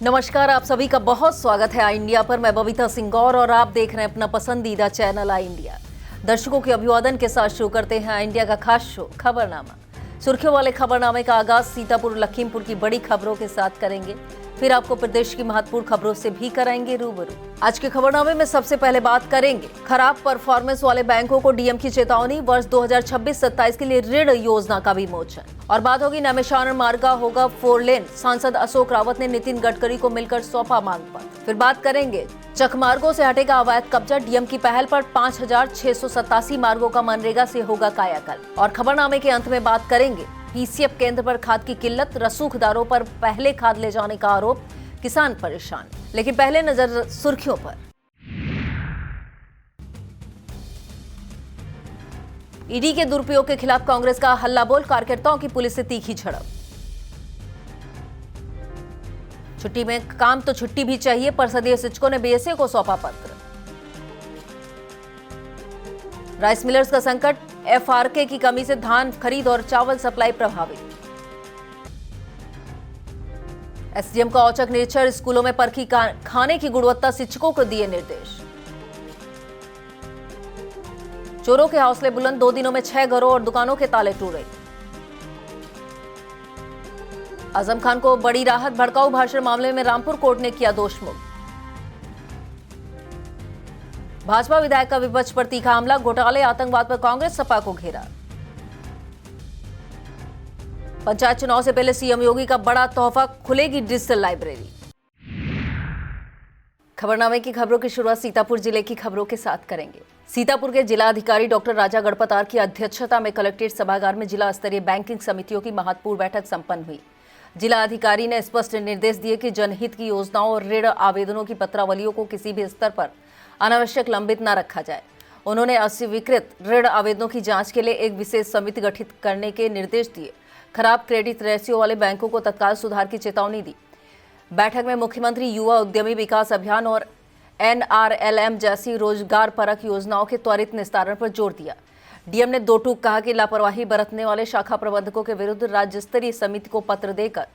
नमस्कार, आप सभी का बहुत स्वागत है आई इंडिया पर। मैं बबीता सिंह गौर और आप देख रहे हैं अपना पसंदीदा चैनल आई इंडिया। दर्शकों के अभिवादन के साथ शुरू करते हैं आई इंडिया का खास शो खबरनामा। सुर्खियों वाले खबरनामे का आगाज सीतापुर लखीमपुर की बड़ी खबरों के साथ करेंगे, फिर आपको प्रदेश की महत्वपूर्ण खबरों से भी कराएंगे रूबरू। आज के खबरनामे में सबसे पहले बात करेंगे खराब परफॉर्मेंस वाले बैंकों को डीएम की चेतावनी, वर्ष 2026-27 के लिए ऋण योजना का विमोचन। और बात होगी नैमिषारण्य मार्ग का होगा 4 लेन, सांसद अशोक रावत ने नितिन गडकरी को मिलकर सौंपा मांग पत्र। फिर बात करेंगे चक मार्गों से हटेगा अवैध कब्जा, डीएम की पहल पर 5,687 मार्गों का मनरेगा से होगा कायाकल्प। और खबरनामे के अंत में बात करेंगे पीसीएफ केंद्र पर खाद की किल्लत, रसूखदारों पर पहले खाद ले जाने का आरोप, किसान परेशान। लेकिन पहले नजर सुर्खियों पर। ईडी के दुरुपयोग के खिलाफ कांग्रेस का हल्ला बोल, कार्यकर्ताओं की पुलिस से तीखी झड़प। छुट्टी में काम तो छुट्टी भी चाहिए, परिषदीय शिक्षकों ने बीएसए को सौंपा पत्र। राइस मिलर्स का संकट, एफआरके की कमी से धान खरीद और चावल सप्लाई प्रभावित। एसडीएम का औचक निरीक्षण, स्कूलों में परखी खाने की गुणवत्ता, शिक्षकों को दिए निर्देश। चोरों के हौसले बुलंद, 2 दिनों में 6 घरों और दुकानों के ताले टूटे। आजम खान को बड़ी राहत, भड़काऊ भाषण मामले में रामपुर कोर्ट ने किया दोषमुक्त। भाजपा विधायक का विपक्ष पर तीखा हमला, घोटाले आतंकवाद पर कांग्रेस सपा को घेरा। पंचायत चुनाव से पहले सीएम योगी का बड़ा तोहफा, खुलेगी डिजिटल लाइब्रेरी। खबरनामे की खबरों की शुरुआत सीतापुर जिले की खबरों के साथ करेंगे। सीतापुर के जिलाधिकारी डॉक्टर राजा गढ़पतार की अध्यक्षता में कलेक्ट्रेट सभागार में जिला स्तरीय बैंकिंग समितियों की महत्वपूर्ण बैठक संपन्न हुई। जिला अधिकारी ने स्पष्ट निर्देश दिए कि जनहित की योजनाओं और ऋण आवेदनों की पत्रावलियों को किसी भी स्तर पर अनावश्यक लंबित न रखा जाए। उन्होंने अस्वीकृत ऋण आवेदनों की जांच के लिए एक विशेष समिति गठित करने के निर्देश दिए। खराब क्रेडिट रेशियो वाले बैंकों को तत्काल सुधार की चेतावनी दी। बैठक में मुख्यमंत्री युवा उद्यमी विकास अभियान और एनआरएलएम जैसी रोजगार परक योजनाओं के त्वरित निस्तारण पर जोर दिया। डीएम ने 2 टूक कहा कि लापरवाही बरतने वाले शाखा प्रबंधकों के विरुद्ध राज्य स्तरीय समिति को पत्र देकर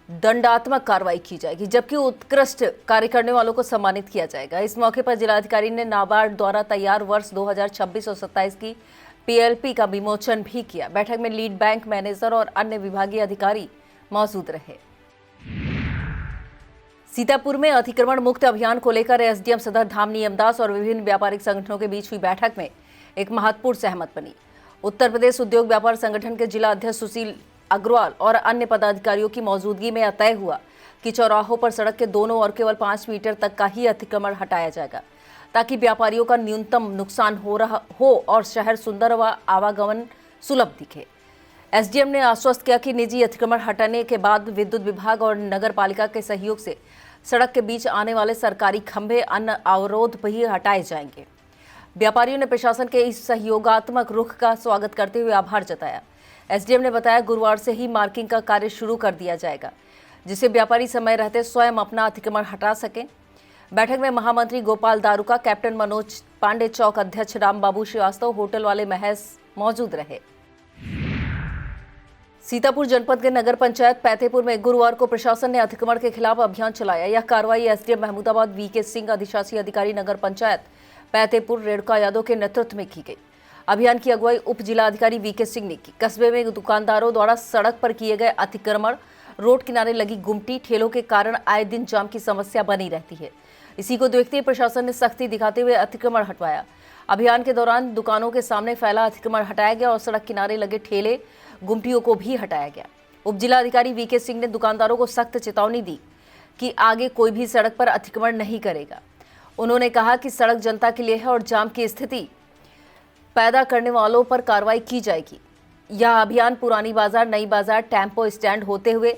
दंडात्मक कार्रवाई की जाएगी, जबकि उत्कृष्ट कार्य करने वालों को सम्मानित किया जाएगा। इस मौके पर जिलाधिकारी ने नाबार्ड द्वारा तैयार वर्ष 2026 और 27 की पीएलपी का विमोचन भी किया। बैठक में लीड बैंक मैनेजर और अन्य विभागीय अधिकारी मौजूद रहे। सीतापुर में अतिक्रमण मुक्त अभियान को लेकर एसडीएम सदर धामनी यमदास और विभिन्न व्यापारिक संगठनों के बीच हुई बैठक में एक महत्वपूर्ण सहमत बनी। उत्तर प्रदेश उद्योग व्यापार संगठन के जिला अध्यक्ष सुशील अग्रवाल और अन्य पदाधिकारियों की मौजूदगी में तय हुआ कि चौराहों पर सड़क के दोनों ओर केवल 5 मीटर तक का ही अतिक्रमण हटाया जाएगा, ताकि व्यापारियों का न्यूनतम नुकसान हो और शहर सुंदर व आवागमन सुलभ दिखे। एसडीएम ने आश्वस्त किया कि निजी अतिक्रमण हटाने के बाद विद्युत विभाग और नगर पालिका के सहयोग से सड़क के बीच आने वाले सरकारी खंभे, अन्य अवरोध भी हटाए जाएंगे। व्यापारियों ने प्रशासन के इस सहयोगात्मक रुख का स्वागत करते हुए आभार जताया। एसडीएम ने बताया गुरुवार से ही मार्किंग का कार्य शुरू कर दिया जाएगा, जिससे व्यापारी समय रहते स्वयं अपना अतिक्रमण हटा सकें। बैठक में महामंत्री गोपाल दारुका, कैप्टन मनोज पांडे, चौक अध्यक्ष राम बाबू श्रीवास्तव, होटल वाले महेश मौजूद रहे। सीतापुर जनपद के नगर पंचायत पैतेपुर में गुरुवार को प्रशासन ने अतिक्रमण के खिलाफ अभियान चलाया। यह कार्रवाई एसडीएम महमूदाबाद वीके सिंह, अधिशासी अधिकारी नगर पंचायत पैतेपुर रेणुका यादव के नेतृत्व में की गई। अभियान की अगुवाई उप जिला अधिकारी वीके सिंह ने की। कस्बे में दुकानदारों द्वारा सड़क पर किए गए अतिक्रमण, रोड किनारे लगी गुमटी, ठेलों के कारण आए दिन जाम की समस्या बनी रहती है। इसी को देखते हुए प्रशासन ने सख्ती दिखाते हुए अतिक्रमण हटवाया। अभियान के दौरान दुकानों के सामने फैला अतिक्रमण हटाया गया और सड़क किनारे लगे ठेले, गुमटियों को भी हटाया गया। उप जिलाधिकारी वीके सिंह ने दुकानदारों को सख्त चेतावनी दी कि आगे कोई भी सड़क पर अतिक्रमण नहीं करेगा। उन्होंने कहा कि सड़क जनता के लिए है और जाम की स्थिति पैदा करने वालों पर कार्रवाई की जाएगी। यह अभियान पुरानी बाजार, नई बाजार, टेम्पो स्टैंड होते हुए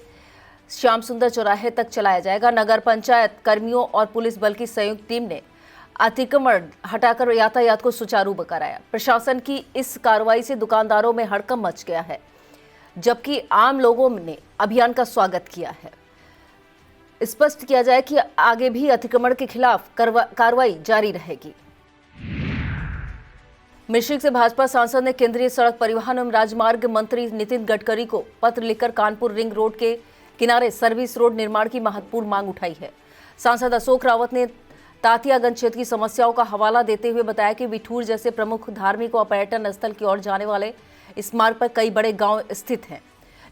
श्याम सुंदर चौराहे तक चलाया जाएगा। नगर पंचायत कर्मियों और पुलिस बल की संयुक्त टीम ने अतिक्रमण हटाकर यातायात को सुचारू कराया। प्रशासन की इस कार्रवाई से दुकानदारों में हड़कंप मच गया है, जबकि आम लोगों ने अभियान का स्वागत किया है। स्पष्ट किया जाए कि आगे भी अतिक्रमण के खिलाफ कार्रवाई जारी रहेगी। मिश्रिक से भाजपा सांसद ने केंद्रीय सड़क परिवहन एवं राजमार्ग मंत्री नितिन गडकरी को पत्र लिखकर कानपुर रिंग रोड के किनारे सर्विस रोड निर्माण की महत्वपूर्ण मांग उठाई है। सांसद अशोक रावत ने तातियागंज क्षेत्र की समस्याओं का हवाला देते हुए बताया कि बिठूर जैसे प्रमुख धार्मिक और पर्यटन स्थल की ओर जाने वाले इस मार्ग पर कई बड़े गांव स्थित हैं,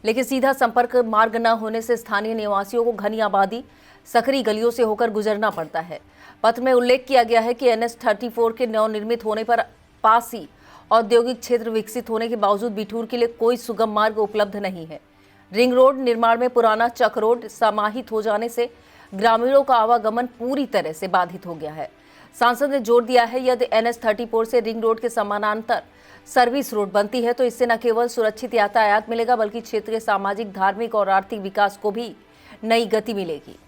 लेकिन सीधा संपर्क मार्ग न होने से स्थानीय निवासियों को घनी आबादी सकरी गलियों से होकर गुजरना पड़ता है। पत्र में उल्लेख किया गया है कि NH 34 के नवनिर्मित होने पर पास ही औद्योगिक क्षेत्र विकसित होने के बावजूद बिठूर के लिए कोई सुगम मार्ग उपलब्ध नहीं है। रिंग रोड निर्माण में पुराना चक रोड समाहित हो जाने से ग्रामीणों का आवागमन पूरी तरह से बाधित हो गया है। सांसद ने जोर दिया है यदि NH 34 से रिंग रोड के समानांतर सर्विस रोड बनती है तो इससे न केवल सुरक्षित यातायात मिलेगा बल्कि क्षेत्र के सामाजिक, धार्मिक और आर्थिक विकास को भी नई गति मिलेगी।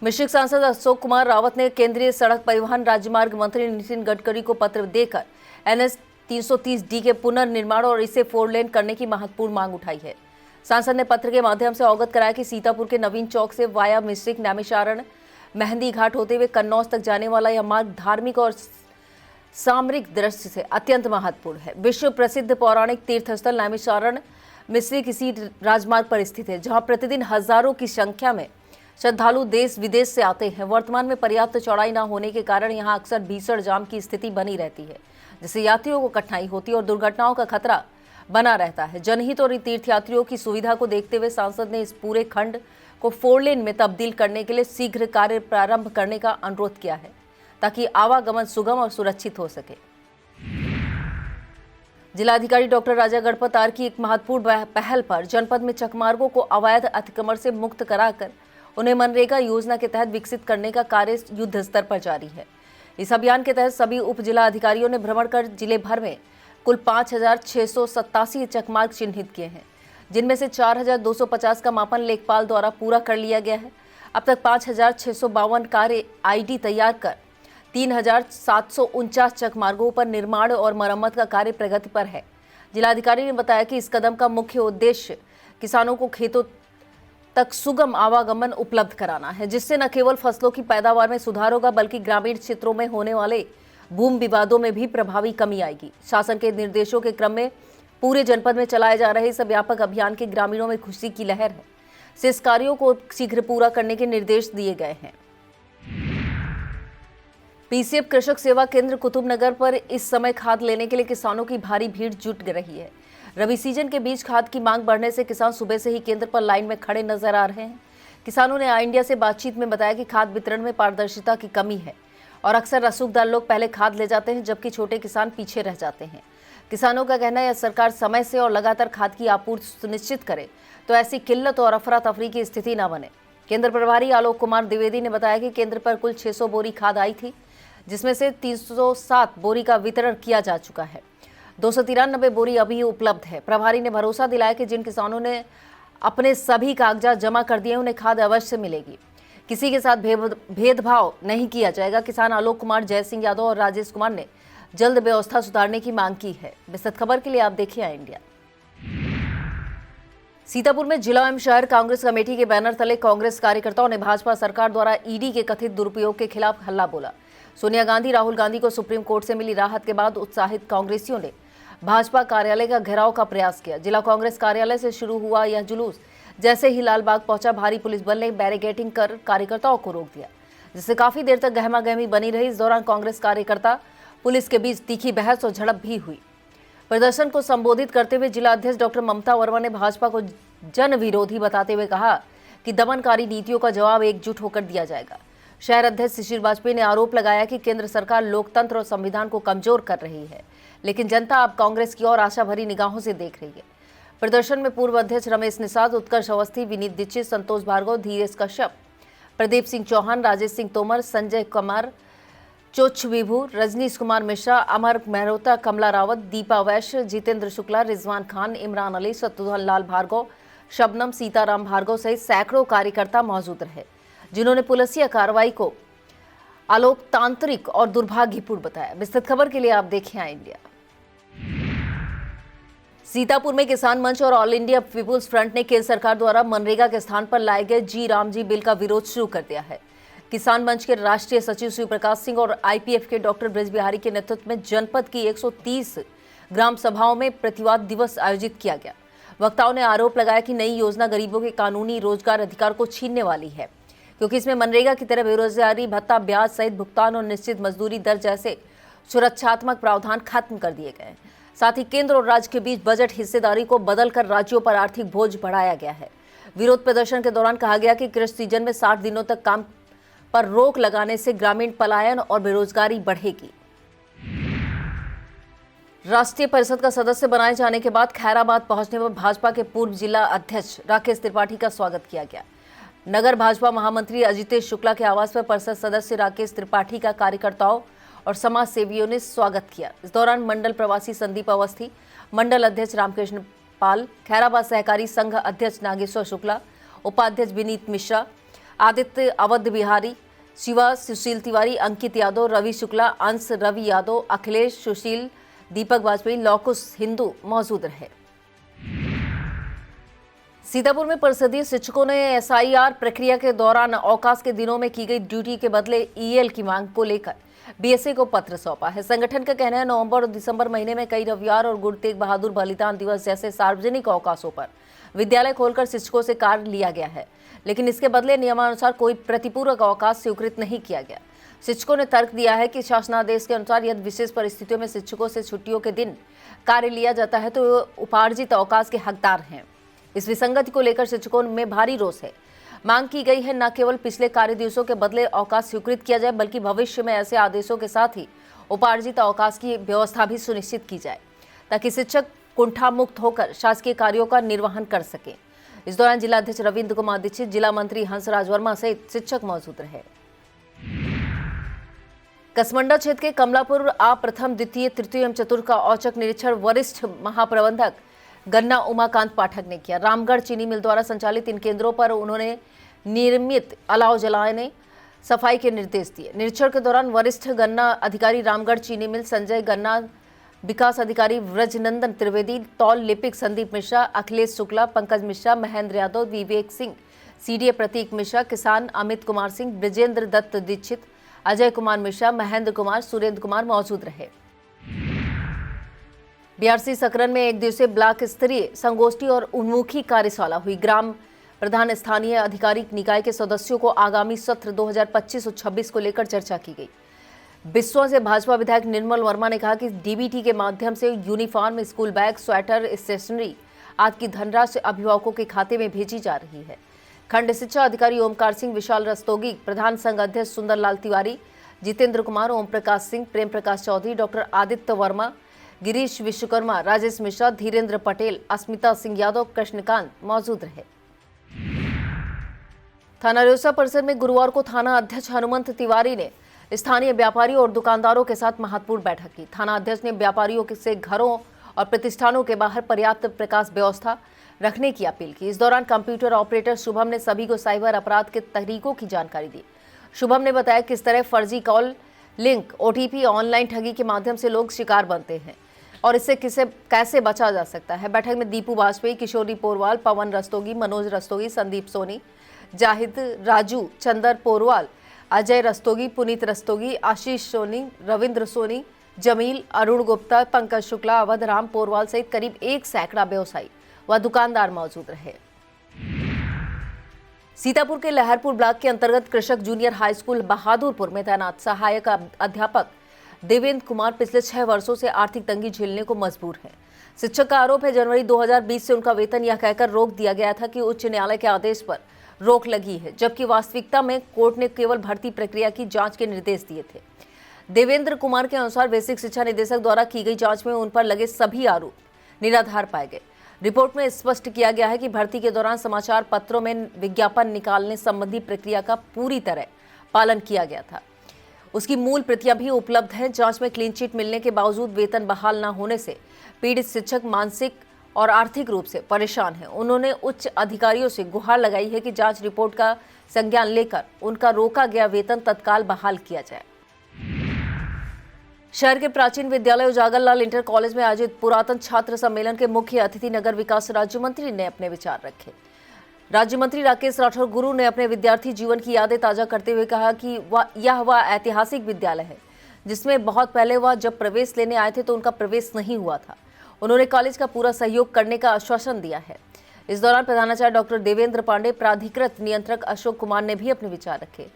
मिश्रिक सांसद अशोक कुमार रावत ने केंद्रीय सड़क परिवहन राजमार्ग मंत्री नितिन गडकरी को पत्र देकर NH 330D के पुनर्निर्माण और इसे 4 लेन करने की महत्वपूर्ण मांग उठाई है। सांसद ने पत्र के माध्यम से अवगत कराया कि सीतापुर के नवीन चौक से वाया मिश्रिक, नैमिषारण, मेहंदी घाट होते हुए कन्नौज तक जाने वाला यह मार्ग धार्मिक और सामरिक दृष्टि से अत्यंत महत्वपूर्ण है। विश्व प्रसिद्ध पौराणिक तीर्थस्थल नैमिषारण मिश्रिक इसी राजमार्ग पर स्थित है, जहां प्रतिदिन हजारों की संख्या में श्रद्धालु देश विदेश से आते हैं। वर्तमान में पर्याप्त चौड़ाई न होने के कारण यहां अक्सर भीषण जाम की स्थिति बनी रहती है, जिससे यात्रियों को कठिनाई होती है और दुर्घटनाओं का खतरा बना रहता है। जनहित और तीर्थयात्रियों की सुविधा को देखते हुए सांसद ने इस पूरे खंड को 4 लेन में तब्दील करने के लिए शीघ्र कार्य प्रारंभ करने का अनुरोध किया है, ताकि आवागमन सुगम और सुरक्षित हो सके। जिलाधिकारी डॉक्टर राजा गणपतार की एक महत्वपूर्ण पहल पर जनपद में चकमार्गों को अवैध अतिक्रमण से मुक्त कराकर उन्हें मनरेगा योजना के तहत विकसित करने का कार्य युद्ध स्तर पर जारी है। इस अभियान के तहत सभी उप जिला अधिकारियों ने भ्रमण कर जिले भर में कुल 5,687 चकमार्ग चिन्हित किए हैं, जिनमें से 4,250 का मापन लेखपाल द्वारा पूरा कर लिया गया है। अब तक 5,652 कार्य ID तैयार कर 3,749 चकमार्गों पर निर्माण और मरम्मत का कार्य प्रगति पर है। जिलाधिकारी ने बताया कि इस कदम का मुख्य उद्देश्य किसानों को खेतों तक सुगम आवागमन उपलब्ध कराना है, जिससे न केवल फसलों की पैदावार में सुधार होगा बल्कि ग्रामीण क्षेत्रों में होने वाले भूमि विवादों में भी प्रभावी कमी आएगी। शासन के निर्देशों के क्रम में पूरे जनपद में चलाए जा रहे इस व्यापक अभियान के ग्रामीणों में खुशी की लहर है, से इस कार्यों को शीघ्र पूरा करने के निर्देश दिए गए हैं। PCF कृषक सेवा केंद्र कुतुबनगर पर इस समय खाद लेने के लिए किसानों की भारी भीड़ जुट रही है। रबी सीजन के बीच खाद की मांग बढ़ने से किसान सुबह से ही केंद्र पर लाइन में खड़े नजर आ रहे हैं। किसानों ने इंडिया से बातचीत में बताया कि खाद वितरण में पारदर्शिता की कमी है और अक्सर रसूखदार लोग पहले खाद ले जाते हैं, जबकि छोटे किसान पीछे रह जाते हैं। किसानों का कहना है सरकार समय से और लगातार खाद की आपूर्ति सुनिश्चित करे तो ऐसी किल्लत और अफरा तफरी की स्थिति न बने। केंद्र प्रभारी आलोक कुमार द्विवेदी ने बताया कि केंद्र पर कुल 600 बोरी खाद आई थी, जिसमें से 307 बोरी का वितरण किया जा चुका है। 293 बोरी अभी उपलब्ध है। प्रभारी ने भरोसा दिलाया कि जिन किसानों ने अपने सभी कागजात जमा कर दिए उन्हें खाद अवश्य मिलेगी, किसी के साथ भेदभाव नहीं किया जाएगा। किसान आलोक कुमार, जय सिंह यादव और राजेश कुमार ने जल्द व्यवस्था सुधारने की मांग की है। विस्तृत खबर के लिए आप देखिए इंडिया। सीतापुर में जिला एवं शहर कांग्रेस कमेटी के बैनर तले कांग्रेस कार्यकर्ताओं ने भाजपा सरकार द्वारा ईडी के कथित दुरुपयोग के खिलाफ हल्ला बोला। सोनिया गांधी, राहुल गांधी को सुप्रीम कोर्ट से मिली राहत के बाद उत्साहित कांग्रेसियों ने भाजपा कार्यालय का घेराव का प्रयास किया। जिला कांग्रेस कार्यालय से शुरू हुआ यह जुलूस जैसे ही लालबाग पहुंचा, भारी पुलिस बल ने बैरिकेडिंग कर कार्यकर्ताओं को रोक दिया, जिससे काफी देर तक गहमागहमी बनी रही। इस दौरान कांग्रेस कार्यकर्ता पुलिस के बीच तीखी बहस और झड़प भी हुई। प्रदर्शन को संबोधित करते हुए जिला अध्यक्ष डॉक्टर ममता वर्मा ने भाजपा को जन विरोधी बताते हुए कहा कि दमनकारी नीतियों का जवाब एकजुट होकर दिया जाएगा। शहर अध्यक्ष शिशिर वाजपेयी ने आरोप लगाया कि केंद्र सरकार लोकतंत्र और संविधान को कमजोर कर रही है, लेकिन जनता अब कांग्रेस की ओर आशा भरी निगाहों से देख रही है। प्रदर्शन में पूर्व अध्यक्ष रमेश निषाद, उत्कर्ष अवस्थी, विनीत दीक्षित, संतोष भार्गव, धीरेश कश्यप, प्रदीप सिंह चौहान, राजेश सिंह तोमर, संजय कुमार, चोच विभू, रजनीश कुमार मिश्रा, अमर मेहरोता, कमला रावत, दीपा वैश्य, जितेंद्र शुक्ला, रिजवान खान, इमरान अली, शत्रुघ्न लाल भार्गव, शबनम, सीताराम भार्गव सहित सैकड़ों कार्यकर्ता मौजूद रहे, जिन्होंने पुलिसिया कार्रवाई को अलोकतांत्रिक और दुर्भाग्यपूर्ण बताया। विस्तृत खबर के लिए आप देखिए इंडिया। सीतापुर में किसान मंच और ऑल इंडिया पीपुल्स फ्रंट ने केंद्र सरकार द्वारा मनरेगा के स्थान पर लाए गए जी राम जी बिल का विरोध शुरू कर दिया है। किसान मंच के राष्ट्रीय सचिव शिव प्रकाश सिंह और IPF के डॉक्टर ब्रज बिहारी के नेतृत्व में जनपद की 130 ग्राम सभाओं में प्रतिवाद दिवस आयोजित किया गया। वक्ताओं ने आरोप लगाया कि नई योजना गरीबों के कानूनी रोजगार अधिकार को छीनने वाली है, क्योंकि इसमें मनरेगा की तरह बेरोजगारी भत्ता, ब्याज सहित भुगतान और निश्चित मजदूरी दर जैसे सुरक्षात्मक प्रावधान खत्म कर दिए गए। साथ ही केंद्र और राज्य के बीच बजट हिस्सेदारी को बदलकर राज्यों पर आर्थिक बोझ बढ़ाया गया है। विरोध प्रदर्शन के दौरान कहा गया कि कृषि सीजन में 60 दिनों तक काम पर रोक लगाने से ग्रामीण पलायन और बेरोजगारी बढ़ेगी। राष्ट्रीय परिषद का सदस्य बनाए जाने के बाद खैराबाद पहुंचने पर भाजपा के पूर्व जिला अध्यक्ष राकेश त्रिपाठी का स्वागत किया गया। नगर भाजपा महामंत्री अजितेश शुक्ला के आवास पर परिषद सदस्य राकेश त्रिपाठी का कार्यकर्ताओं और समाज सेवियों ने स्वागत किया। इस दौरान मंडल प्रवासी संदीप अवस्थी, मंडल अध्यक्ष रामकृष्ण पाल, खैराबाद सहकारी संघ अध्यक्ष नागेश्वर शुक्ला, उपाध्यक्ष विनीत मिश्रा, आदित्य अवध बिहारी, शिवा सुशील तिवारी, अंकित यादव, रवि शुक्ला, अंश रवि यादव, अखिलेश सुशील, दीपक वाजपेयी, लौकुश हिंदू मौजूद रहे। सीतापुर में परिषदीय शिक्षकों ने एसआईआर प्रक्रिया के दौरान अवकाश के दिनों में की गई ड्यूटी के बदले ईएल की मांग को लेकर बीएसए को पत्र सौंपा है। संगठन का कहना है, नवंबर और दिसंबर महीने में कई रविवार और गुरु तेग बहादुर बलिदान दिवस जैसे सार्वजनिक अवकाशों पर विद्यालय खोलकर शिक्षकों से कार्य लिया गया है, लेकिन इसके बदले नियमानुसार कोई प्रतिपूरक अवकाश स्वीकृत नहीं किया गया। शिक्षकों ने तर्क दिया है कि शासनादेश के अनुसार यदि विशेष परिस्थितियों में शिक्षकों से छुट्टियों के दिन कार्य लिया जाता है तो उपार्जित अवकाश के हकदार हैं। इस विसंगति को लेकर शिक्षकों में भारी रोष है। मांग की गई है न केवल पिछले कार्य दिवसों के बदले अवकाश स्वीकृत किया जाए, बल्कि भविष्य में ऐसे आदेशों के साथ ही उपार्जित अवकाश की व्यवस्था भी सुनिश्चित की जाए, ताकि शिक्षक कुंठा मुक्त होकर शासकीय कार्यों का निर्वहन कर सके। इस दौरान जिलाध्यक्ष रविंद्र कुमार दीक्षित, जिला मंत्री हंसराज वर्मा सहित शिक्षक मौजूद रहे। कसमंडा क्षेत्र के कमलापुर प्रथम, द्वितीय, तृतीय एवं चतुर्थ का औचक निरीक्षण वरिष्ठ महाप्रबंधक गन्ना उमाकांत पाठक ने किया। रामगढ़ चीनी मिल द्वारा संचालित इन केंद्रों पर उन्होंने नियमित अलाव जलाने, सफाई के निर्देश दिए। निरीक्षण के दौरान वरिष्ठ गन्ना अधिकारी रामगढ़ चीनी मिल संजय, गन्ना विकास अधिकारी व्रजनंदन त्रिवेदी, तौल लिपिक संदीप मिश्रा, अखिलेश शुक्ला, पंकज मिश्रा, महेंद्र यादव, विवेक सिंह, सीडीए प्रतीक मिश्रा, किसान अमित कुमार सिंह, ब्रजेंद्र दत्त दीक्षित, अजय कुमार मिश्रा, महेंद्र कुमार, सुरेंद्र कुमार मौजूद रहे। बीआरसी सकरन में एक दिवसीय ब्लॉक स्तरीय संगोष्ठी और उन्मुखी कार्यशाला हुई। ग्राम प्रधान, स्थानीय अधिकारी निकाय के सदस्यों को आगामी सत्र 2025-26 को लेकर चर्चा की गई। बिस्वा से भाजपा विधायक निर्मल वर्मा ने कहा कि डीबीटी के माध्यम से uniform, school bag, sweater, stationery आदि की धनराशि अभिभावकों के खाते में भेजी जा रही है। खंड शिक्षा अधिकारी ओमकार सिंह, विशाल रस्तोगी, प्रधान संघ अध्यक्ष सुंदरलाल तिवारी, जितेंद्र कुमार, ओम प्रकाश सिंह, प्रेम प्रकाश चौधरी, डॉक्टर आदित्य वर्मा, गिरीश विश्वकर्मा, राजेश मिश्रा, धीरेन्द्र पटेल, अस्मिता सिंह यादव, कृष्णकांत मौजूद रहे। थाना रिउसा परिसर में गुरुवार को थाना अध्यक्ष हनुमंत तिवारी ने स्थानीय व्यापारियों और दुकानदारों के साथ महत्वपूर्ण बैठक की। थाना अध्यक्ष ने व्यापारियों से घरों और प्रतिष्ठानों के बाहर पर्याप्त प्रकाश व्यवस्था रखने की अपील की। इस दौरान कंप्यूटर ऑपरेटर शुभम ने सभी को साइबर अपराध के तरीकों की जानकारी दी। शुभम ने बताया किस तरह फर्जी कॉल, लिंक, ओटीपी, ऑनलाइन ठगी के माध्यम से लोग शिकार बनते हैं और इससे कैसे बचा जा सकता है। बैठक में दीपू वाजपेयी, किशोरी पोरवाल, पवन रस्तोगी, मनोज रस्तोगी, संदीप सोनी, जाहिद, राजू, चंदर पोरवाल, अजय रस्तोगी, पुनीत रस्तोगी, आशीष सोनी, रविंद्र सोनी, जमील, अरुण गुप्ता, पंकज शुक्ला, अवध राम पोरवाल सहित करीब 1 सैकड़ा व्यवसायी व दुकानदार मौजूद रहे। सीतापुर के लहरपुर ब्लॉक के अंतर्गत कृषक जूनियर हाई स्कूल बहादुरपुर में तैनात सहायक अध्यापक देवेंद्र कुमार पिछले 6 वर्षों से आर्थिक तंगी झेलने को मजबूर है। शिक्षक का आरोप है, जनवरी 2020 से उनका वेतन यह कहकर रोक दिया गया था कि उच्च न्यायालय के आदेश पर रोक लगी है, जबकि वास्तविकता में कोर्ट ने केवल भर्ती प्रक्रिया की जांच के निर्देश दिए थे। देवेंद्र कुमार के अनुसार बेसिक शिक्षा निदेशक द्वारा की गई जांच में उन पर लगे सभी आरोप निराधार पाए गए। रिपोर्ट में स्पष्ट किया गया है कि भर्ती के दौरान समाचार पत्रों में विज्ञापन निकालने संबंधी प्रक्रिया का पूरी तरह पालन किया गया था। उसकी मूल प्रतियां भी उपलब्ध हैं। जांच में क्लीन चिट मिलने के बावजूद वेतन बहाल न होने से पीड़ित शिक्षक मानसिक और आर्थिक रूप से परेशान हैं। उन्होंने उच्च अधिकारियों से गुहार लगाई है कि जांच रिपोर्ट का संज्ञान लेकर उनका रोका गया वेतन तत्काल बहाल किया जाए। शहर के प्राचीन विद्यालय उजागरलाल इंटर कॉलेज में आयोजित पुरातन छात्र सम्मेलन के मुख्य अतिथि नगर विकास राज्य मंत्री ने अपने विचार रखे। राज्य मंत्री राकेश राठौर गुरु ने अपने विद्यार्थी जीवन की यादें ताजा करते हुए कहा कि वह ऐतिहासिक विद्यालय है जिसमें बहुत पहले वह जब प्रवेश लेने आए थे तो उनका प्रवेश नहीं हुआ था। उन्होंने कॉलेज का पूरा सहयोग करने का आश्वासन दिया है। इस दौरान प्रधानाचार्य डॉक्टर देवेंद्र पांडे, प्राधिकृत नियंत्रक अशोक कुमार ने भी अपने विचार रखे।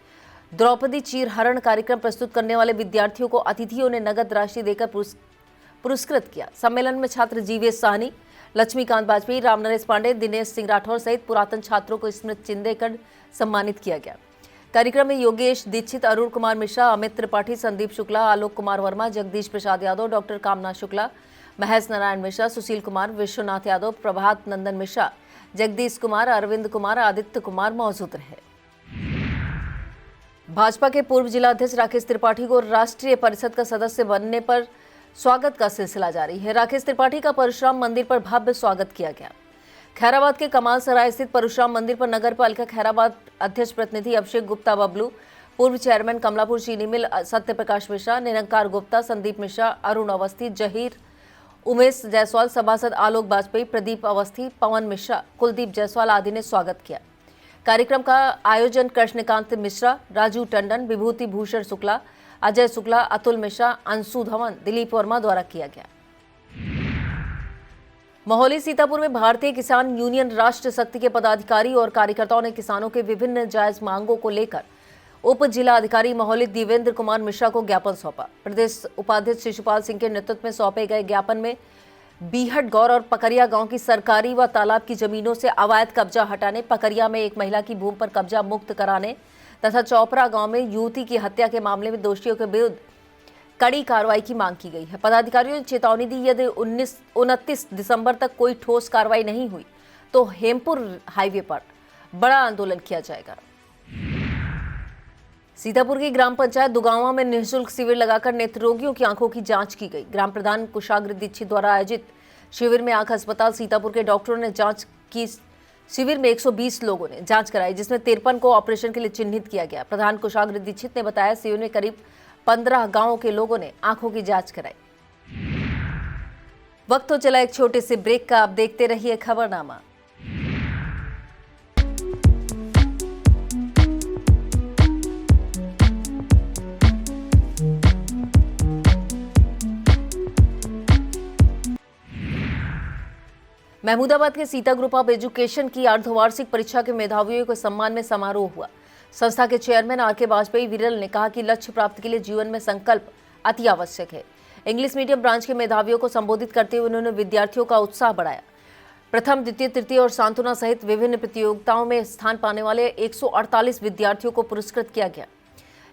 द्रौपदी चीरहरण कार्यक्रम प्रस्तुत करने वाले विद्यार्थियों को अतिथियों ने नगद राशि देकर पुरस्कृत किया। सम्मेलन में छात्र जीवेश साहनी, लक्ष्मीकांत वाजपेयी, रामनरेश पांडे, दिनेश सिंह राठौर सहित पुरातन छात्रों को स्मृति चिन्ह देकर सम्मानित किया गया। कार्यक्रम में योगेश दीक्षित, अरुण कुमार मिश्रा, अमित त्रिपाठी, संदीप शुक्ला, आलोक कुमार वर्मा, जगदीश प्रसाद यादव, डॉक्टर कामना शुक्ला, महेश नारायण मिश्रा, सुशील कुमार, विश्वनाथ यादव, प्रभात नंदन मिश्रा, जगदीश कुमार, अरविंद कुमार, आदित्य कुमार मौजूद रहे। भाजपा के पूर्व जिला अध्यक्ष राकेश त्रिपाठी को राष्ट्रीय परिषद का सदस्य बनने पर स्वागत का सिलसिला जारी है। राकेश त्रिपाठी का परशुराम मंदिर पर भव्य स्वागत किया गया। खैराबाद के कमाल सराय स्थित परशुराम मंदिर पर नगर पालिका खैराबाद अध्यक्ष प्रतिनिधि अभिषेक गुप्ता बबलू, पूर्व चेयरमैन कमलापुर चीनी मिल सत्य प्रकाश मिश्रा, निरंकार गुप्ता, संदीप मिश्रा, अरुण अवस्थी, जहीर, उमेश जायसवाल, सभासद आलोक वाजपेयी, प्रदीप अवस्थी, पवन मिश्रा, कुलदीप जायसवाल आदि ने स्वागत किया। कार्यक्रम का आयोजन कृष्णकांत मिश्रा, राजू टंडन, विभूति भूषण शुक्ला, अजय शुक्ला, अतुल मिश्रा, अंशु धवन, दिलीप वर्मा द्वारा किया गया। मोहाली सीतापुर में भारतीय किसान यूनियन राष्ट्र शक्ति के पदाधिकारी और कार्यकर्ताओं ने किसानों के विभिन्न जायज मांगों को लेकर उप जिला अधिकारी मोहाली देवेंद्र कुमार मिश्रा को ज्ञापन सौंपा। प्रदेश उपाध्यक्ष शिशुपाल सिंह के नेतृत्व में सौंपे गए ज्ञापन में बीहट गौर और पकरिया गांव की सरकारी व तालाब की जमीनों से अवैध कब्जा हटाने, पकरिया में एक महिला की भूमि पर कब्जा मुक्त कराने तथा चौपरा गांव में युवती की हत्या के मामले में दोषियों के विरुद्ध कड़ी कार्रवाई की मांग की गई है। पदाधिकारियों ने चेतावनी दी, यदि 29 दिसंबर तक कोई ठोस कार्रवाई नहीं हुई तो हेमपुर हाईवे पर बड़ा आंदोलन किया जाएगा। सीतापुर की ग्राम पंचायत दुगावा में निःशुल्क शिविर लगाकर नेत्र रोगियों की आंखों की जांच की गई। ग्राम प्रधान कुशाग्र दीक्षित द्वारा आयोजित शिविर में आंख अस्पताल सीतापुर के डॉक्टरों ने जांच की। शिविर में 120 लोगों ने जांच कराई, जिसमें 53 को ऑपरेशन के लिए चिन्हित किया गया। प्रधान कुशाग्र दीक्षित ने बताया, शिविर में करीब 15 गांवों के लोगों ने आंखों की जांच कराई। वक्त हो चला एक छोटे से ब्रेक का, आप देखते रहिए खबरनामा। महमूदाबाद के सीता ग्रुप ऑफ एजुकेशन की अर्धवार्षिक परीक्षा के मेधावियों के सम्मान में समारोह हुआ। संस्था के चेयरमैन आर के वाजपेयी विरल ने कहा कि लक्ष्य प्राप्ति के लिए जीवन में संकल्प अति आवश्यक है। इंग्लिश मीडियम ब्रांच के मेधावियों को संबोधित करते हुए उन्होंने विद्यार्थियों का उत्साह बढ़ाया। प्रथम, द्वितीय, तृतीय और सांत्वना सहित विभिन्न प्रतियोगिताओं में स्थान पाने वाले 148 विद्यार्थियों को पुरस्कृत किया गया।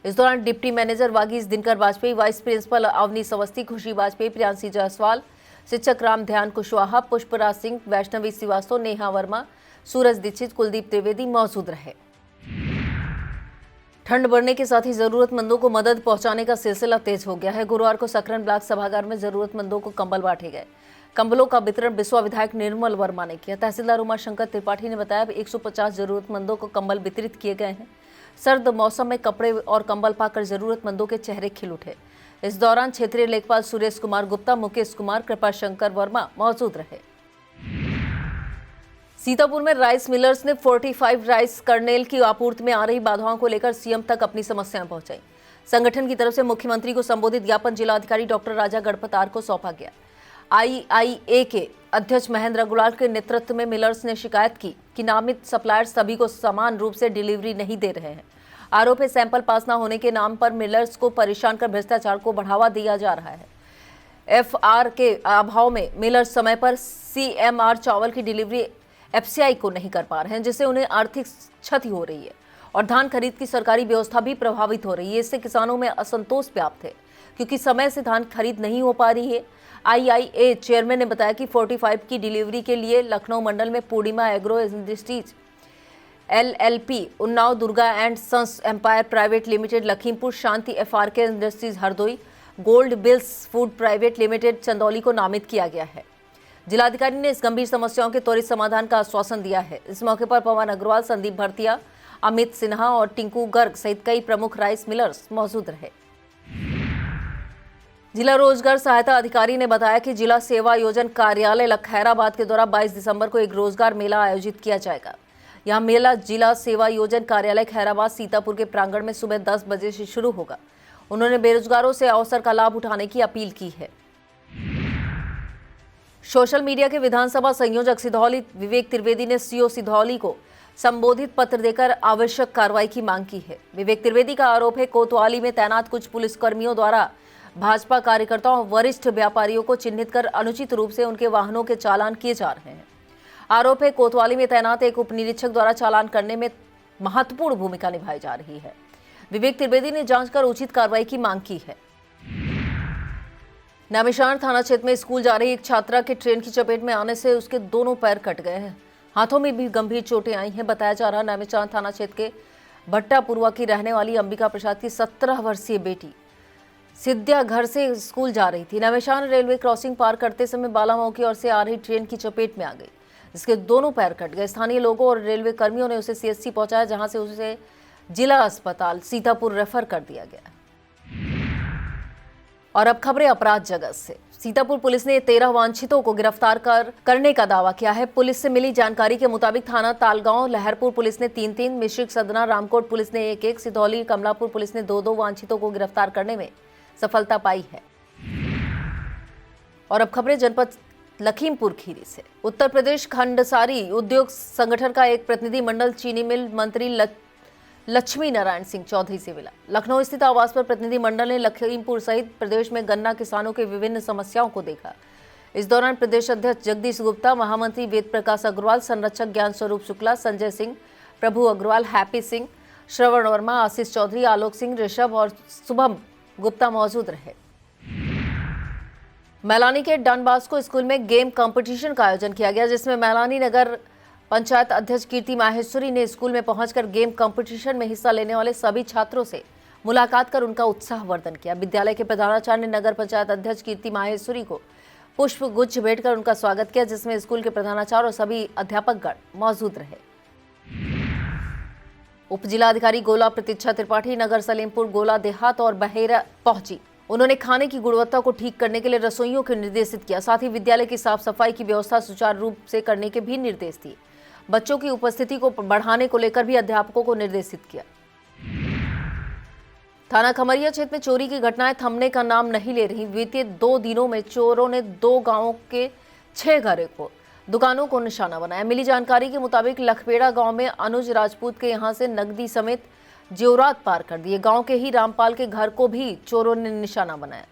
इस दौरान deputy manager Vagish Dinkar Vajpayee, vice principal Avnish Awasthi, Khushi Vajpayee, Priyanshi Jaiswal, शिक्षक राम ध्यान कुशवाहा, पुष्पराज सिंह, वैष्णवी श्रीवास्तव, नेहा वर्मा, सूरज दीक्षित, कुलदीप त्रिवेदी मौजूद रहे। ठंड बढ़ने के साथ ही जरूरतमंदों को मदद पहुंचाने का सिलसिला तेज हो गया है। गुरुवार को सकरन ब्लॉक सभागार में जरूरतमंदों को कंबल बांटे गए। कंबलों का वितरण बिस्वा विधायक निर्मल वर्मा ने किया। तहसीलदार उमाशंकर त्रिपाठी ने बताया, 150 जरूरतमंदों को कंबल वितरित किए गए हैं। सर्द मौसम में कपड़े और कंबल पाकर जरूरतमंदों के चेहरे खिल उठे। इस दौरान क्षेत्रीय लेखपाल सुरेश कुमार गुप्ता, मुकेश कुमार, कृपा शंकर वर्मा मौजूद रहे। सीतापुर में राइस मिलर्स ने 45 राइस कर्नेल की आपूर्ति में आ रही बाधाओं को लेकर सीएम तक अपनी समस्याएं पहुंचाई। संगठन की तरफ से मुख्यमंत्री को संबोधित ज्ञापन जिलाधिकारी डॉक्टर राजा गणपतार को सौंपा गया। आईआईए के अध्यक्ष महेंद्र गुलाल के नेतृत्व में मिलर्स ने शिकायत की कि नामित सप्लायर्स सभी को समान रूप से डिलीवरी नहीं दे रहे हैं। आरोप है, सैंपल पास न होने के नाम पर मिलर्स को परेशान कर भ्रष्टाचार को बढ़ावा दिया जा रहा है। एफआर के अभाव में मिलर्स समय पर सीएमआर चावल की डिलीवरी एफसीआई को नहीं कर पा रहे हैं, जिससे उन्हें आर्थिक क्षति हो रही है और धान खरीद की सरकारी व्यवस्था भी प्रभावित हो रही है। इससे किसानों में असंतोष व्याप्त है क्योंकि समय से धान खरीद नहीं हो पा रही है। आईआईए चेयरमैन ने बताया कि 45 की डिलीवरी के लिए लखनऊ मंडल में Purnima Agro Industries LLP, Unnao Durga and Sons Empire Private Limited Lakhimpur, Shanti FRK Industries Hardoi, Gold Bills Food Private Limited Chandauli को नामित किया गया है। जिलाधिकारी ने इस गंभीर समस्याओं के त्वरित समाधान का आश्वासन दिया है। इस मौके पर पवन अग्रवाल, संदीप भरतिया, अमित सिन्हा और टिंकू गर्ग सहित कई प्रमुख राइस मिलर्स मौजूद रहे। जिला रोजगार सहायता अधिकारी ने बताया कि जिला सेवा योजन कार्यालय खैराबाद के द्वारा 22 दिसंबर को एक रोजगार मेला आयोजित किया जाएगा। यह मेला जिला सेवा योजन कार्यालय खैराबाद सीतापुर के प्रांगण में सुबह 10 बजे से शुरू होगा। उन्होंने बेरोजगारों से अवसर का लाभ उठाने की अपील की है। सोशल मीडिया के विधानसभा संयोजक सिधौली विवेक त्रिवेदी ने सीओ सिधौली को संबोधित पत्र देकर आवश्यक कार्रवाई की मांग की है। विवेक त्रिवेदी का आरोप है कोतवाली में तैनात कुछ पुलिसकर्मियों द्वारा भाजपा कार्यकर्ताओं और वरिष्ठ व्यापारियों को चिन्हित कर अनुचित रूप से उनके वाहनों के चालान किए जा रहे हैं। आरोप है कोतवाली में तैनात एक उप निरीक्षक द्वारा चालान करने में महत्वपूर्ण भूमिका निभाई जा रही है। विवेक त्रिवेदी ने जांच कर उचित कार्रवाई की मांग की है। नामिशान थाना क्षेत्र में स्कूल जा रही एक छात्रा के ट्रेन की चपेट में आने से उसके दोनों पैर कट गए हैं। हाथों में भी गंभीर चोटें आई हैं। बताया जा रहा नामिशान थाना क्षेत्र के भट्टापुरवा की रहने वाली अंबिका प्रसाद की 17 वर्षीय बेटी सिद्ध्या घर से स्कूल जा रही थी। नामिशान रेलवे क्रॉसिंग पार करते समय बालामऊ की ओर से आ रही ट्रेन की चपेट में आ गई, जिसके दोनों पैर कट गए। स्थानीय लोगों और रेलवे कर्मियों ने उसे सीएचसी पहुंचाया, जहां से उसे जिला अस्पताल सीतापुर रेफर कर दिया गया। और अब खबरें अपराध जगत से। सीतापुर पुलिस ने 13 वांछितों को गिरफ्तार करने का दावा किया है। पुलिस से मिली जानकारी के मुताबिक थाना तालगांव लहरपुर पुलिस ने 3-3, मिश्रिक सदना रामकोट पुलिस ने 1-1, सिधौली कमलापुर पुलिस ने 2-2 वांछितों को गिरफ्तार करने में सफलता पाई है। और अब खबरें जनपद लखीमपुर खीरी से। उत्तर प्रदेश खंडसारी उद्योग संगठन का एक प्रतिनिधि मंडल चीनी मिल मंत्री लक्ष्मी नारायण सिंह चौधरी से मिला। लखनऊ स्थित आवास पर प्रतिनिधि मंडल ने लखीमपुर सहित प्रदेश में गन्ना किसानों के विभिन्न समस्याओं को देखा। इस दौरान प्रदेश अध्यक्ष जगदीश गुप्ता, महामंत्री वेद प्रकाश अग्रवाल, संरक्षक ज्ञान स्वरूप शुक्ला, संजय सिंह, प्रभु अग्रवाल, हैप्पी सिंह, श्रवण वर्मा, आशीष चौधरी, आलोक सिंह, ऋषभ और शुभम गुप्ता मौजूद रहे। मैलानी के डॉन बॉस्को स्कूल में गेम कंपटीशन का आयोजन किया गया, जिसमें मैलानी नगर पंचायत अध्यक्ष कीर्ति माहेश्वरी ने स्कूल में पहुंचकर गेम कंपटीशन में हिस्सा लेने वाले सभी छात्रों से मुलाकात कर उनका उत्साहवर्धन किया। विद्यालय के प्रधानाचार्य ने नगर पंचायत अध्यक्ष कीर्ति माहेश्वरी को पुष्प गुच्छ भेंट कर उनका स्वागत किया, जिसमें स्कूल के प्रधानाचार्य और सभी अध्यापकगण मौजूद रहे। उप जिलाधिकारी गोला प्रतीक्षा त्रिपाठी नगर सलेमपुर, गोला देहात और बहेरा पहुंची। उन्होंने खाने की गुणवत्ता को ठीक करने के लिए रसोइयों को निर्देशित किया। साथ ही विद्यालय की साफ सफाई की व्यवस्था सुचारू रूप से करने के भी निर्देश दिए। बच्चों की उपस्थिति को बढ़ाने को लेकर भी अध्यापकों को निर्देशित किया। थाना खमरिया क्षेत्र में चोरी की घटनाएं थमने का नाम नहीं ले रही। बीते 2 दिनों में चोरों ने 2 गांवों के 6 घरों को दुकानों को निशाना बनाया। मिली जानकारी के मुताबिक लखपेड़ा गांव में अनुज राजपूत के यहां से नकदी समेत जेवरात पार कर दिए। गांव के ही रामपाल के घर को भी चोरों ने निशाना बनाया।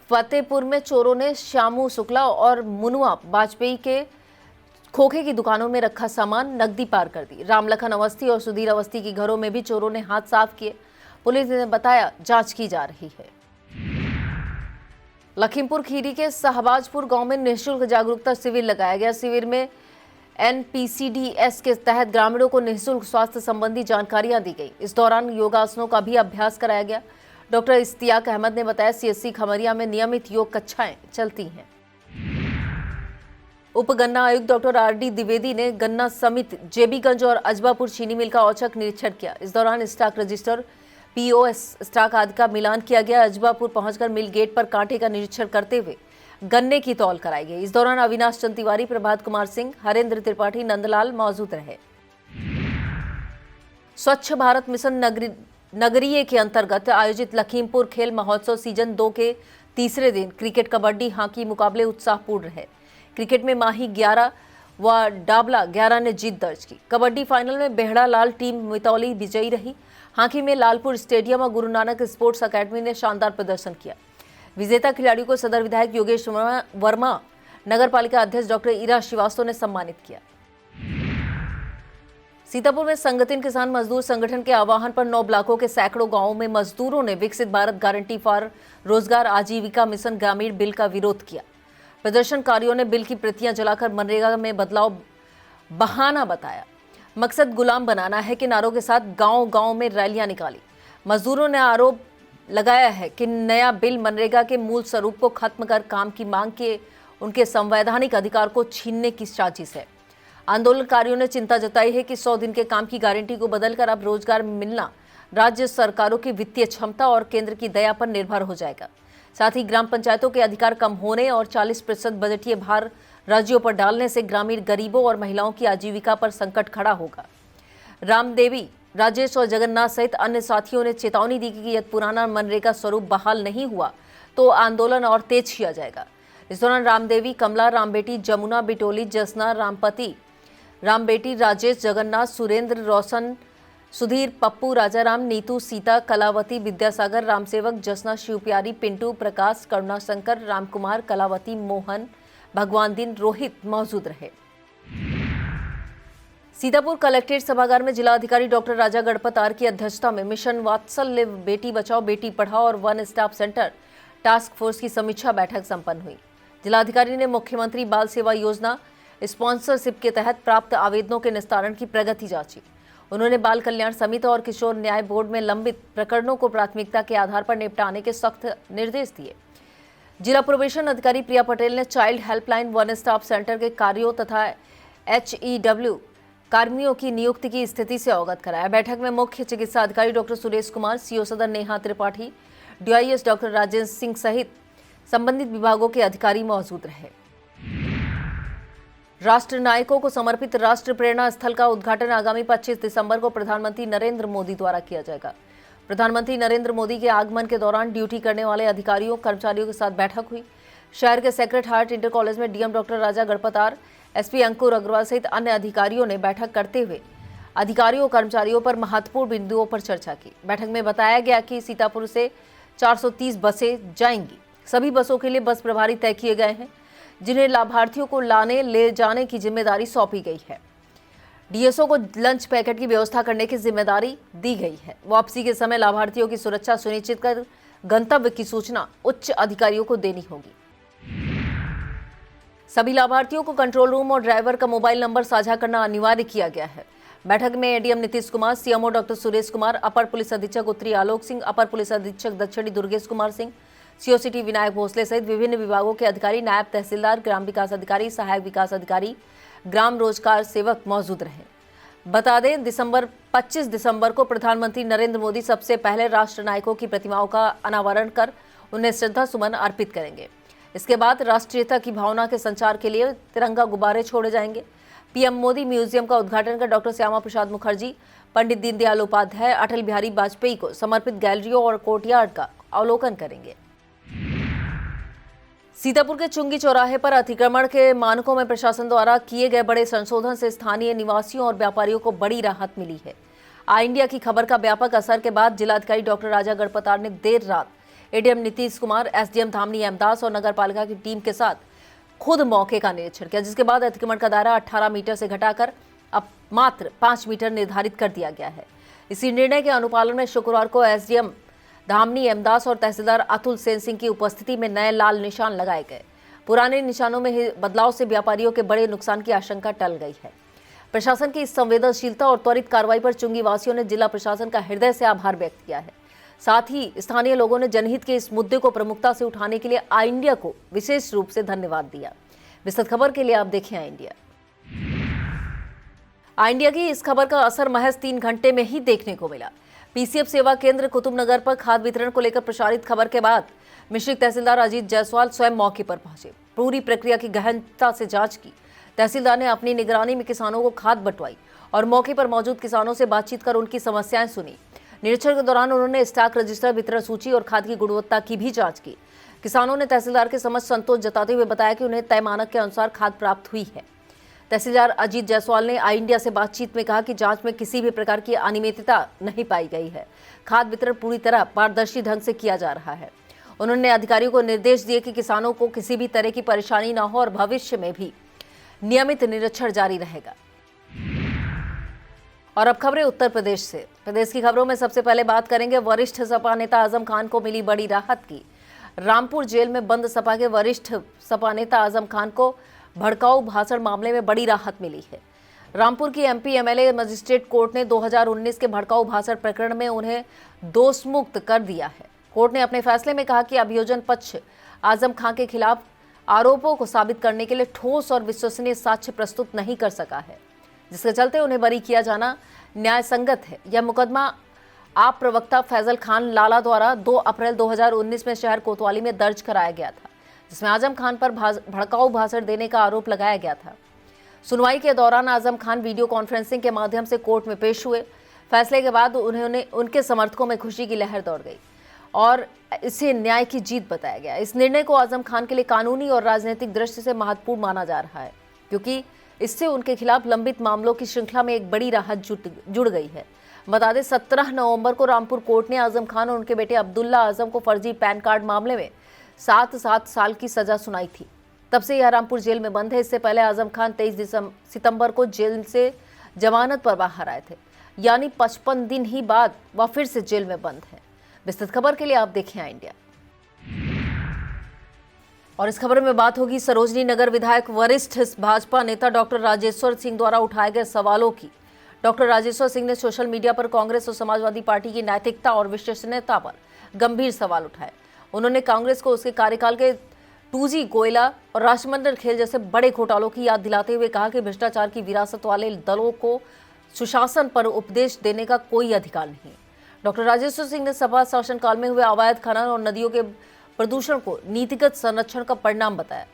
फतेहपुर में चोरों ने श्यामू शुक्ला और मुनुआ वाजपेयी के खोखे की दुकानों में रखा सामान नकदी पार कर दी। रामलखन अवस्थी और सुधीर अवस्थी के घरों में भी चोरों ने हाथ साफ किए। पुलिस ने बताया जांच की जा रही है। लखीमपुर खीरी के सहबाजपुर गांव में निःशुल्क जागरूकता शिविर लगाया गया। शिविर में NPCDS के तहत ग्रामीणों को निःशुल्क स्वास्थ्य संबंधी जानकारियां दी गई। इस दौरान योगासनों का भी अभ्यास कराया गया। डॉक्टर इश्तियाक अहमद ने बताया CSC खमरिया में नियमित योग कक्षाएं चलती हैं। उप गन्ना आयुक्त डॉक्टर RD द्विवेदी ने गन्ना समिति जेबीगंज और अजबापुर चीनी मिल का औचक निरीक्षण किया। इस दौरान स्टॉक रजिस्टर, POS स्टॉक आदि का मिलान किया गया। अजबापुर पहुंचकर मिल गेट पर कांटे का निरीक्षण करते हुए गन्ने की तौल कराई गई। इस दौरान अविनाश चंद तिवारी, प्रभात कुमार सिंह, हरेंद्र त्रिपाठी, नंदलाल मौजूद रहे। स्वच्छ भारत मिशन नगरीय के अंतर्गत आयोजित लखीमपुर खेल महोत्सव सीजन 2 के तीसरे दिन क्रिकेट, कबड्डी, हॉकी मुकाबले उत्साहपूर्ण रहे। क्रिकेट में माही 11 व डाबला 11 ने जीत दर्ज की। कबड्डी फाइनल में बेहड़ा लाल टीम मितौली विजयी रही। हॉकी में लालपुर स्टेडियम और गुरु नानक स्पोर्ट्स अकेडमी ने शानदार प्रदर्शन किया। विजेता खिलाड़ियों को सदर विधायक योगेश वर्मा, नगर पालिका अध्यक्ष डॉक्टर ईरा श्रीवास्तव ने सम्मानित किया। सीतापुर में संगठित किसान मजदूर संगठन के आह्वान पर 9 ब्लॉकों के सैकड़ों गांवों में मजदूरों ने विकसित भारत गारंटी फॉर रोजगार आजीविका मिशन ग्रामीण बिल का विरोध किया। प्रदर्शनकारियों ने बिल की प्रतियां जलाकर मनरेगा में बदलाव बहाना बताया। मकसद गुलाम बनाना है के नारों के साथ गांव-गांव में रैलियां निकाली। मजदूरों ने आरोप लगाया है कि नया बिल मनरेगा के मूल स्वरूप को खत्म कर काम की मांग के उनके संवैधानिक अधिकार को छीनने की साजिश है। आंदोलनकारियों ने चिंता जताई है कि 100 दिन के काम की गारंटी को बदलकर अब रोजगार मिलना राज्य सरकारों की वित्तीय क्षमता और केंद्र की दया पर निर्भर हो जाएगा। साथ ही ग्राम पंचायतों के अधिकार कम होने और 40% बजटीय भार राज्यों पर डालने से ग्रामीण गरीबों और महिलाओं की आजीविका पर संकट खड़ा होगा। रामदेवी, राजेश और जगन्नाथ सहित अन्य साथियों ने चेतावनी दी कि यदि पुराना मनरेगा स्वरूप बहाल नहीं हुआ तो आंदोलन और तेज किया जाएगा। इस दौरान रामदेवी, कमला, रामबेटी जमुना, बिटोली, जसना, रामपति, रामबेटी राजेश, जगन्नाथ, सुरेंद्र, रोशन, सुधीर, पप्पू, राजाराम, नीतू, सीता, कलावती, विद्यासागर, रामसेवक, जसना, शिवप्यारी, पिंटू, प्रकाश, करुणाशंकर, रामकुमार, कलावती, मोहन, भगवान दिन, रोहित मौजूद रहे। सीतापुर कलेक्ट्रेट सभागार में जिलाधिकारी डॉक्टर राजा गणपतार की अध्यक्षता में मिशन वात्सल्य बेटी बचाओ बेटी पढ़ाओ और one stop centre task force की समीक्षा बैठक संपन्न हुई। जिलाधिकारी ने मुख्यमंत्री बाल सेवा योजना स्पॉन्सरशिप के तहत प्राप्त आवेदनों के निस्तारण की प्रगति जांची। उन्होंने बाल कल्याण समिति और किशोर न्याय बोर्ड में लंबित प्रकरणों को प्राथमिकता के आधार पर निपटाने के सख्त निर्देश दिए। जिला प्रोबेशन अधिकारी प्रिया पटेल ने child helpline, one stop centre के कार्यों तथा HEW कर्मियों की नियुक्ति की स्थिति से अवगत कराया। बैठक में मुख्य चिकित्सा अधिकारी डॉक्टर सुरेश कुमार, CO सदर नेहा त्रिपाठी, DIS डॉक्टर राजेंद्र सिंह सहित संबंधित विभागों के अधिकारी मौजूद रहे। राष्ट्र नायकों को समर्पित राष्ट्र प्रेरणा स्थल का उद्घाटन आगामी 25 दिसंबर को प्रधानमंत्री नरेंद्र मोदी द्वारा किया जाएगा। प्रधानमंत्री नरेंद्र मोदी के आगमन के दौरान ड्यूटी करने वाले अधिकारियों कर्मचारियों के साथ बैठक हुई। शहर के सेक्रेट हार्ट इंटर कॉलेज में DM डॉक्टर राजा गणपतार, SP अंकुर अग्रवाल सहित अन्य अधिकारियों ने बैठक करते हुए अधिकारियों कर्मचारियों पर महत्वपूर्ण बिंदुओं पर चर्चा की। बैठक में बताया गया कि सीतापुर से 430 बसें जाएंगी। सभी बसों के लिए बस प्रभारी तय किए गए हैं, जिन्हें लाभार्थियों को लाने ले जाने की जिम्मेदारी सौंपी गई है। DSO को लंच पैकेट की व्यवस्था करने की जिम्मेदारी दी गई है। वापसी के समय लाभार्थियों की सुरक्षा सुनिश्चित कर गंतव्य की सूचना उच्च अधिकारियों को देनी होगी। सभी लाभार्थियों को कंट्रोल रूम और ड्राइवर का मोबाइल नंबर साझा करना अनिवार्य किया गया है। बैठक में ADM Nitish Kumar, CMO doctor Suresh Kumar, अपर पुलिस अधीक्षक उत्तरी आलोक सिंह, अपर पुलिस अधीक्षक दक्षिणी दुर्गेश कुमार सिंह, CO सिटी विनायक भोसले सहित विभिन्न विभागों के अधिकारी, नायब तहसीलदार, ग्राम विकास अधिकारी, सहायक विकास अधिकारी, ग्राम रोजगार सेवक मौजूद रहे। बता दें, 25 दिसंबर को प्रधानमंत्री नरेंद्र मोदी सबसे पहले राष्ट्र नायकों की प्रतिमाओं का अनावरण कर उन्हें श्रद्धा सुमन अर्पित करेंगे। इसके बाद राष्ट्रीयता की भावना के संचार के लिए तिरंगा गुब्बारे छोड़े जाएंगे। PM मोदी म्यूजियम का उद्घाटन कर डॉक्टर श्यामा प्रसाद मुखर्जी, पंडित दीनदयाल उपाध्याय, अटल बिहारी वाजपेयी को समर्पित गैलरियों और कोर्टयार्ड का अवलोकन करेंगे। सीतापुर के चुंगी चौराहे पर अतिक्रमण के मानकों में प्रशासन द्वारा किए गए बड़े संशोधन से स्थानीय निवासियों और व्यापारियों को बड़ी राहत मिली है। आई इंडिया की खबर का व्यापक असर के बाद जिलाधिकारी डॉक्टर राजा गणपतार ने देर रात ADM नीतीश कुमार, SDM धामनी एमदास और नगर पालिका की टीम के साथ खुद मौके का निरीक्षण किया, जिसके बाद अतिक्रमण का दायरा 18 मीटर से घटाकर अब मात्र 5 मीटर निर्धारित कर दिया गया है। इसी निर्णय के अनुपालन में शुक्रवार को SDM धामनी एमदास और तहसीलदार अतुल सेन सिंह की उपस्थिति में नए लाल निशान लगाए गए। पुराने निशानों में बदलाव से व्यापारियों के बड़े नुकसान की आशंका टल गई है। प्रशासन की इस संवेदनशीलता और त्वरित कार्रवाई पर चुंगी वासियों ने जिला प्रशासन का हृदय से आभार व्यक्त किया है। साथ ही स्थानीय लोगों ने जनहित के इस मुद्दे को प्रमुखता से उठाने के लिए आई इंडिया को विशेष रूप से धन्यवाद दिया। विस्तृत खबर के लिए आप देखें आई इंडिया। आई इंडिया की इस खबर का असर महज 3 घंटे में ही देखने को मिला। PCF सेवा केंद्र कुतुबनगर पर खाद वितरण को लेकर प्रसारित खबर के बाद मिश्रित तहसीलदार अजीत जायसवाल स्वयं मौके पर पहुंचे, पूरी प्रक्रिया की गहनता से जांच की। तहसीलदार ने अपनी निगरानी में किसानों को खाद बंटवाई और मौके पर मौजूद किसानों से बातचीत कर उनकी समस्याएं सुनी। निरीक्षण के दौरान उन्होंने स्टॉक रजिस्टर, वितरण सूची और खाद की गुणवत्ता की भी जांच की। किसानों ने तहसीलदार के समक्ष संतोष जताते हुए बताया कि उन्हें तय मानक के अनुसार खाद प्राप्त हुई है। तहसीलदार अजीत जायसवाल ने आई इंडिया से बातचीत में कहा कि जांच में किसी भी प्रकार की अनियमितता नहीं पाई गई है। खाद वितरण पूरी तरह पारदर्शी ढंग से किया जा रहा है। उन्होंने अधिकारियों को निर्देश दिए कि किसानों को किसी भी तरह की परेशानी न हो और भविष्य में भी नियमित निरीक्षण जारी रहेगा। और अब खबरें उत्तर प्रदेश से। प्रदेश की खबरों में सबसे पहले बात करेंगे वरिष्ठ सपा नेता आजम खान को मिली बड़ी राहत की। रामपुर जेल में बंद सपा के वरिष्ठ सपा नेता आजम खान को भड़काऊ भाषण मामले में बड़ी राहत मिली है। रामपुर की MP MLA मजिस्ट्रेट कोर्ट ने 2019 के भड़काऊ भाषण प्रकरण में उन्हें दोषमुक्त कर दिया है। कोर्ट ने अपने फैसले में कहा कि अभियोजन पक्ष आजम खान के खिलाफ आरोपों को साबित करने के लिए ठोस और विश्वसनीय साक्ष्य प्रस्तुत नहीं कर सका है, जिसके चलते उन्हें बरी किया जाना न्याय संगत है। यह मुकदमा आप प्रवक्ता फैजल खान लाला द्वारा 2 अप्रैल 2019 में शहर कोतवाली में दर्ज कराया गया था, जिसमें आजम खान पर भड़काऊ भाषण देने का आरोप लगाया गया था। सुनवाई के दौरान आजम खान वीडियो कॉन्फ्रेंसिंग के माध्यम से कोर्ट में पेश हुए। फैसले के बाद उन्होंने उनके समर्थकों में खुशी की लहर दौड़ गई और इसे न्याय की जीत बताया गया। इस निर्णय को आजम खान के लिए कानूनी और राजनीतिक दृष्टि से महत्वपूर्ण माना जा रहा है, क्योंकि इससे उनके खिलाफ लंबित मामलों की श्रृंखला में एक बड़ी राहत जुड़ गई है। बता दें 17 नवंबर को रामपुर कोर्ट ने आजम खान और उनके बेटे अब्दुल्ला आजम को फर्जी पैन कार्ड मामले में 7 साल की सजा सुनाई थी। तब से यह रामपुर जेल में बंद है। इससे पहले आजम खान 23 सितंबर को जेल से जमानत पर बाहर आए थे, यानी 55 दिन ही बाद वह फिर से जेल में बंद है। विस्तृत खबर के लिए आप देखें आई इंडिया। और इस खबर में बात होगी सरोजनी नगर विधायक वरिष्ठ भाजपा नेता डॉक्टर राजेश्वर सिंह द्वारा उठाए गए सवालों की। डॉक्टर राजेश्वर सिंह ने सोशल मीडिया पर कांग्रेस और समाजवादी पार्टी की नैतिकता और विश्वसनीयता पर गंभीर सवाल उठाए। उन्होंने कांग्रेस को उसके कार्यकाल के 2G कोयला और राष्ट्रमंडल खेल जैसे बड़े घोटालों की याद दिलाते हुए कहा कि भ्रष्टाचार की विरासत वाले दलों को सुशासन पर उपदेश देने का कोई अधिकार नहीं। डॉक्टर राजेश्वर सिंह ने सपा शासनकाल में हुए अवैध खनन और नदियों के प्रदूषण को नीतिगत संरक्षण का परिणाम बताया।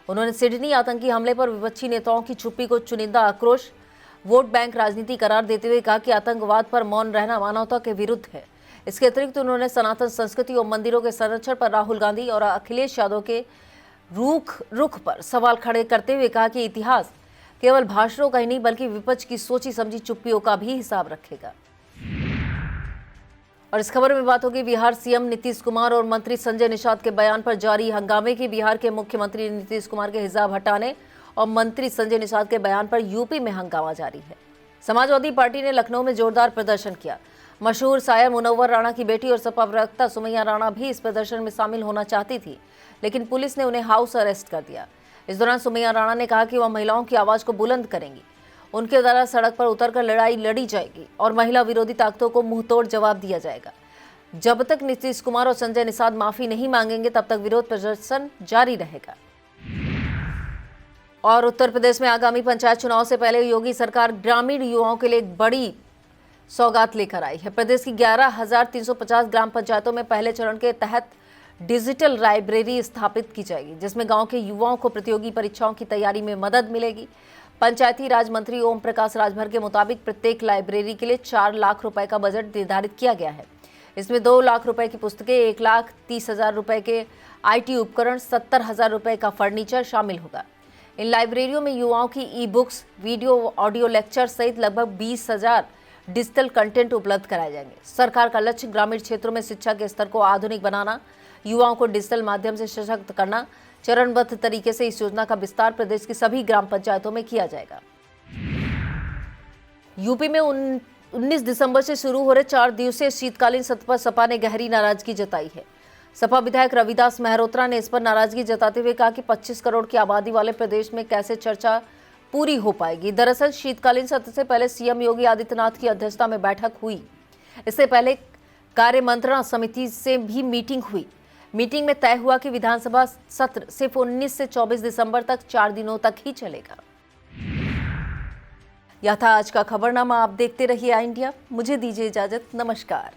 उन्होंने सिडनी आतंकी हमले पर विपक्षी नेताओं की चुप्पी को चुनिंदा आक्रोश, वोट बैंक राजनीति करार देते हुए कहा कि आतंकवाद पर मौन रहना मानवता के विरुद्ध है। इसके अतिरिक्त उन्होंने सनातन संस्कृति और मंदिरों के संरक्षण पर राहुल गांधी और अखिलेश यादव के रुख पर सवाल खड़े करते हुए कहा कि इतिहास केवल भाषणों का ही नहीं बल्कि विपक्ष की सोची समझी चुप्पियों का भी हिसाब रखेगा। और इस खबर में बात होगी बिहार सीएम नीतीश कुमार और मंत्री संजय निषाद के बयान पर जारी हंगामे की। बिहार के मुख्यमंत्री नीतीश कुमार के हिजाब हटाने और मंत्री संजय निषाद के बयान पर यूपी में हंगामा जारी है। समाजवादी पार्टी ने लखनऊ में जोरदार प्रदर्शन किया। मशहूर शायर मुनव्वर राणा की बेटी और सपा प्रवक्ता सुमैया राणा भी इस प्रदर्शन में शामिल होना चाहती थी, लेकिन पुलिस ने उन्हें हाउस अरेस्ट कर दिया। इस दौरान सुमैया राणा ने कहा कि वह महिलाओं की आवाज को बुलंद करेंगी, उनके द्वारा सड़क पर उतरकर लड़ाई लड़ी जाएगी और महिला विरोधी ताकतों को मुंहतोड़ जवाब दिया जाएगा। जब तक नीतीश कुमार और संजय निषाद माफी नहीं मांगेंगे तब तक विरोध प्रदर्शन जारी रहेगा। और उत्तर प्रदेश में आगामी पंचायत चुनाव से पहले योगी सरकार ग्रामीण युवाओं के लिए एक बड़ी सौगात लेकर आई है। प्रदेश की 11,350 ग्राम पंचायतों में पहले चरण के तहत डिजिटल लाइब्रेरी स्थापित की जाएगी, जिसमें गांव के युवाओं को प्रतियोगी परीक्षाओं की तैयारी में मदद मिलेगी। पंचायती राज मंत्री ओम प्रकाश राजभर के मुताबिक प्रत्येक लाइब्रेरी के लिए 4 लाख रुपए का बजट निर्धारित किया गया है। इसमें 2 लाख रुपए की पुस्तकें, 1,30,000 रुपए के IT उपकरण, 70,000 रुपए का फर्नीचर शामिल होगा। इन लाइब्रेरियों में युवाओं की ई-बुक्स, वीडियो, ऑडियो लेक्चर सहित लगभग 20,000 डिजिटल कंटेंट उपलब्ध कराए जाएंगे। सरकार का लक्ष्य ग्रामीण क्षेत्रों में शिक्षा के स्तर को आधुनिक बनाना, युवाओं को डिजिटल माध्यम से सशक्त करना। चरणबद्ध तरीके से इस योजना का विस्तार प्रदेश की सभी ग्राम पंचायतों में किया जाएगा। यूपी में 19 दिसंबर से शुरू हो रहे 4 दिवसीय शीतकालीन सत्र पर सपा ने गहरी नाराजगी जताई है। सपा विधायक रविदास मेहरोत्रा ने इस पर नाराजगी जताते हुए कहा कि 25 करोड़ की आबादी वाले प्रदेश में कैसे चर्चा पूरी हो पाएगी। दरअसल शीतकालीन सत्र से पहले सीएम योगी आदित्यनाथ की अध्यक्षता में बैठक हुई। इससे पहले कार्य मंत्रणा समिति से भी मीटिंग हुई। मीटिंग में तय हुआ कि विधानसभा सत्र सिर्फ 19 से 24 दिसंबर तक 4 दिनों तक ही चलेगा। यह था आज का खबरनामा। आप देखते रहिए आई इंडिया। मुझे दीजिए इजाजत। नमस्कार।